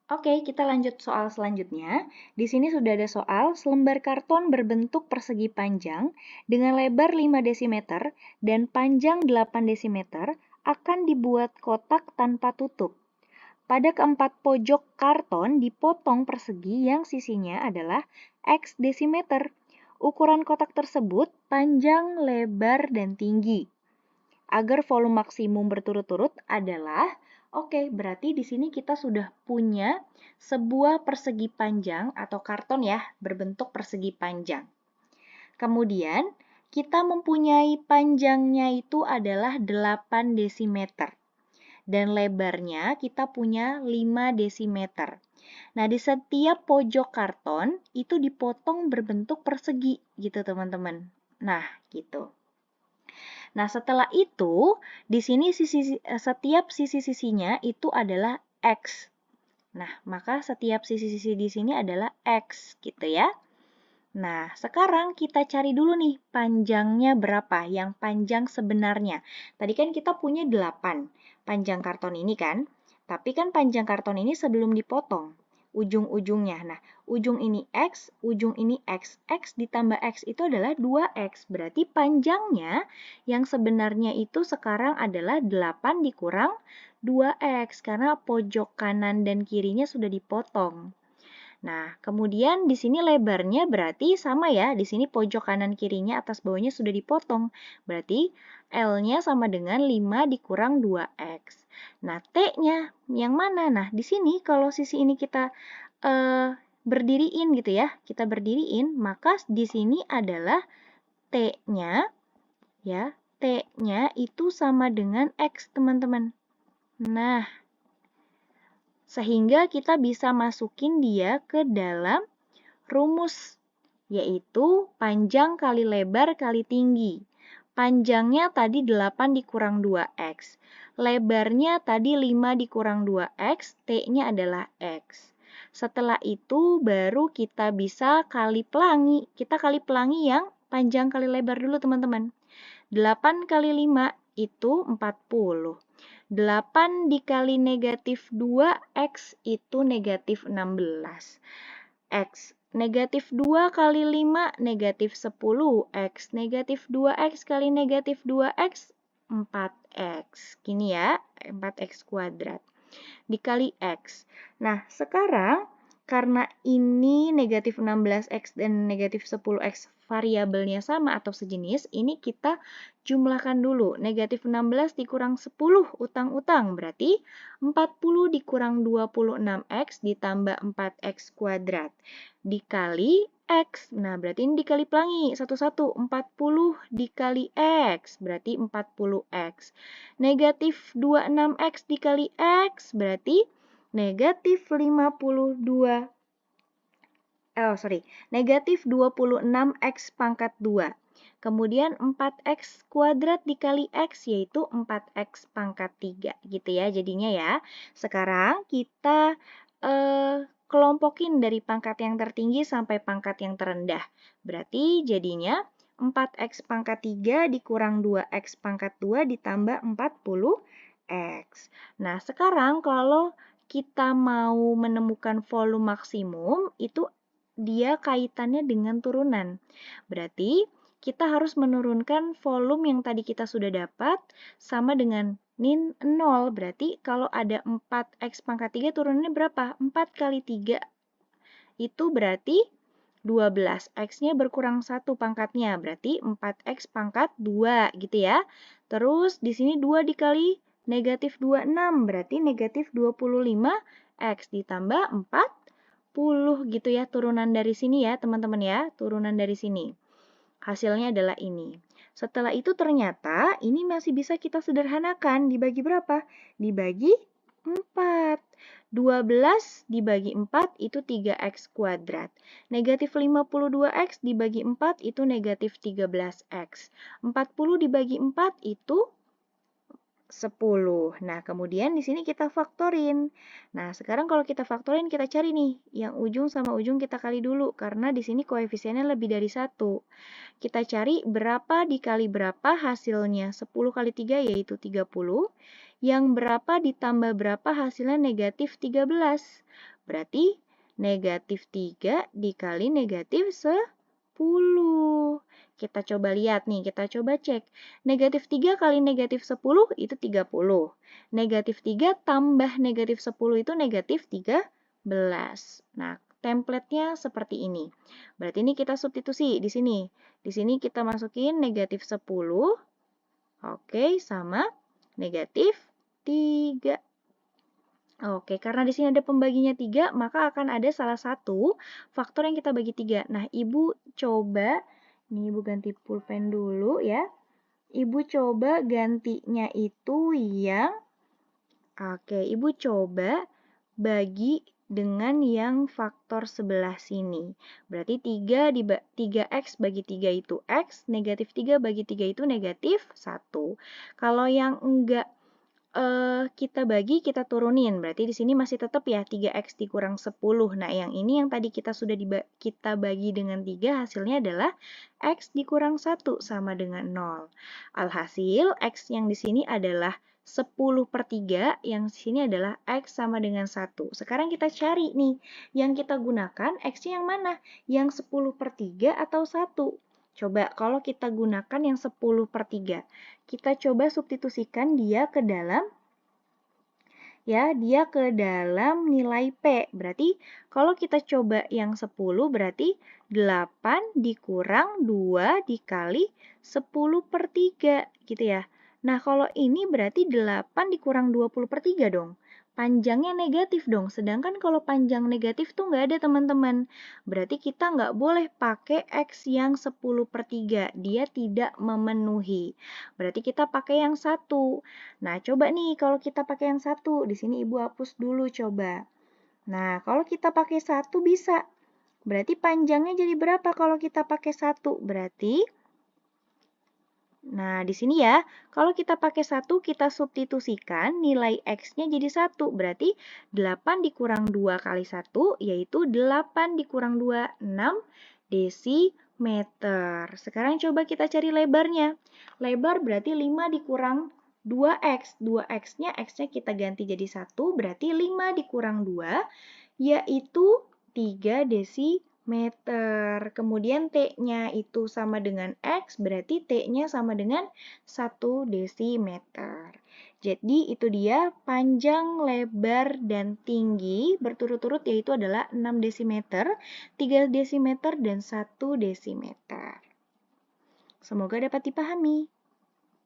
Oke, kita lanjut soal selanjutnya. Di sini sudah ada soal selembar karton berbentuk persegi panjang dengan lebar 5 desimeter dan panjang 8 desimeter akan dibuat kotak tanpa tutup. Pada keempat pojok karton dipotong persegi yang sisinya adalah X desimeter. Ukuran kotak tersebut panjang, lebar, dan tinggi. Agar volume maksimum berturut-turut adalah, oke, berarti di sini kita sudah punya sebuah persegi panjang atau karton ya, berbentuk persegi panjang. Kemudian, kita mempunyai panjangnya itu adalah 8 desimeter. Dan lebarnya kita punya 5 desimeter. Nah, di setiap pojok karton itu dipotong berbentuk persegi gitu, teman-teman. Nah, gitu. Nah, setelah itu, di sini setiap sisi-sisinya itu adalah X. Nah, maka setiap sisi-sisi di sini adalah X, gitu ya. Nah, sekarang kita cari dulu nih panjangnya berapa, yang panjang sebenarnya. Tadi kan kita punya 8 panjang karton ini kan, tapi kan panjang karton ini sebelum dipotong, ujung-ujungnya. Nah, ujung ini X, ujung ini X. X ditambah X itu adalah 2X. Berarti panjangnya yang sebenarnya itu sekarang adalah 8 dikurang 2X, karena pojok kanan dan kirinya sudah dipotong. Nah, kemudian di sini lebarnya berarti sama ya. Di sini pojok kanan kirinya atas bawahnya sudah dipotong. Berarti L-nya sama dengan 5 dikurang 2X. Nah, T-nya yang mana? Nah, di sini kalau sisi ini kita berdiriin gitu ya. Kita berdiriin, maka di sini adalah T-nya ya. T-nya itu sama dengan X, teman-teman. Nah, sehingga kita bisa masukin dia ke dalam rumus, yaitu panjang kali lebar kali tinggi. Panjangnya tadi 8 dikurang 2X. Lebarnya tadi 5 dikurang 2X, T-nya adalah X. Setelah itu baru kita bisa kali pelangi. Kita kali pelangi yang panjang kali lebar dulu teman-teman. 8 kali 5 itu 40. 8 dikali negatif 2X itu negatif 16. X. Negatif 2 kali 5, negatif 10X. Negatif 2X kali negatif 2X, 4X. Gini ya, 4X kuadrat. Dikali X. Nah, sekarang karena ini negatif 16X dan negatif 10X variabelnya sama atau sejenis, ini kita jumlahkan dulu. Negatif 16 dikurang 10 utang-utang, berarti 40 dikurang 26X ditambah 4X kuadrat. Dikali X, nah berarti ini dikali pelangi, satu-satu, 40 dikali X, berarti 40X. Negatif 26X dikali X, berarti negatif 52 negatif 26X pangkat 2. Kemudian 4X kuadrat dikali X yaitu 4X pangkat 3 gitu ya jadinya ya. Sekarang kita kelompokin dari pangkat yang tertinggi sampai pangkat yang terendah. Berarti jadinya 4X pangkat 3 dikurang 2X pangkat 2 ditambah 40X. Nah, sekarang kalau kita mau menemukan volume maksimum, itu dia kaitannya dengan turunan. Berarti kita harus menurunkan volume yang tadi kita sudah dapat sama dengan nin 0. Berarti kalau ada 4X pangkat 3 turunannya berapa? 4 kali 3 itu berarti 12. X-nya berkurang 1 pangkatnya, berarti 4X pangkat 2 gitu ya. Terus di sini 2 dikali negatif 26, berarti negatif 25X ditambah 40 gitu ya, turunan dari sini ya teman-teman ya, turunan dari sini. Hasilnya adalah ini. Setelah itu ternyata ini masih bisa kita sederhanakan, dibagi berapa? Dibagi 4. 12 dibagi 4 itu 3X kuadrat. Negatif 52X dibagi 4 itu negatif 13X. 40 dibagi 4 itu 10. Nah, kemudian di sini kita faktorin. Nah, sekarang kalau kita faktorin, kita cari nih, yang ujung sama ujung kita kali dulu, karena di sini koefisiennya lebih dari 1. Kita cari berapa dikali berapa hasilnya. 10 kali 3 yaitu 30. Yang berapa ditambah berapa hasilnya negatif 13. Berarti negatif 3 dikali negatif 10. Kita coba lihat nih, kita coba cek. Negatif 3 kali negatif 10 itu 30. Negatif 3 tambah negatif 10 itu negatif 13. Nah, template-nya seperti ini. Berarti ini kita substitusi di sini. Di sini kita masukin negatif 10. Oke, sama negatif 3. Oke, karena di sini ada pembaginya 3, maka akan ada salah satu faktor yang kita bagi 3. Nah, Ibu coba, ini Ibu ganti pulpen dulu ya. Ibu coba gantinya itu yang, oke, Ibu coba bagi dengan yang faktor sebelah sini. Berarti 3x bagi 3 itu x, negatif 3 bagi 3 itu negatif 1. Kalau yang enggak kita bagi, kita turunin. Berarti di sini masih tetap ya 3x dikurang 10. Nah, yang ini yang tadi kita sudah kita bagi dengan 3, hasilnya adalah x dikurang 1 sama dengan 0. Alhasil, x yang di sini adalah 10/3, yang di sini adalah x sama dengan 1. Sekarang kita cari nih, yang kita gunakan x-nya yang mana? Yang 10/3 atau 1? Coba kalau kita gunakan yang 10/3. Kita coba substitusikan dia ke dalam nilai P. Berarti kalau kita coba yang 10 berarti 8 dikurang 2 dikali 10/3 gitu ya. Nah, kalau ini berarti 8 dikurang 20/3 dong. Panjangnya negatif dong, sedangkan kalau panjang negatif tuh nggak ada teman-teman. Berarti kita nggak boleh pakai X yang 10/3, dia tidak memenuhi. Berarti kita pakai yang 1. Nah, coba nih kalau kita pakai yang 1, di sini Ibu hapus dulu coba. Nah, kalau kita pakai 1 bisa. Berarti panjangnya jadi berapa kalau kita pakai 1? Berarti nah, di sini ya, kalau kita pakai 1, kita substitusikan nilai X-nya jadi 1. Berarti 8 dikurang 2 kali 1, yaitu 8 dikurang 2, 6 desimeter. Sekarang coba kita cari lebarnya. Lebar berarti 5 dikurang 2X. 2X-nya, X-nya kita ganti jadi 1, berarti 5 dikurang 2, yaitu 3 desimeter. Kemudian T-nya itu sama dengan X, berarti T-nya sama dengan 1 desimeter. Jadi itu dia panjang, lebar, dan tinggi berturut-turut yaitu adalah 6 desimeter, 3 desimeter, dan 1 desimeter. Semoga dapat dipahami.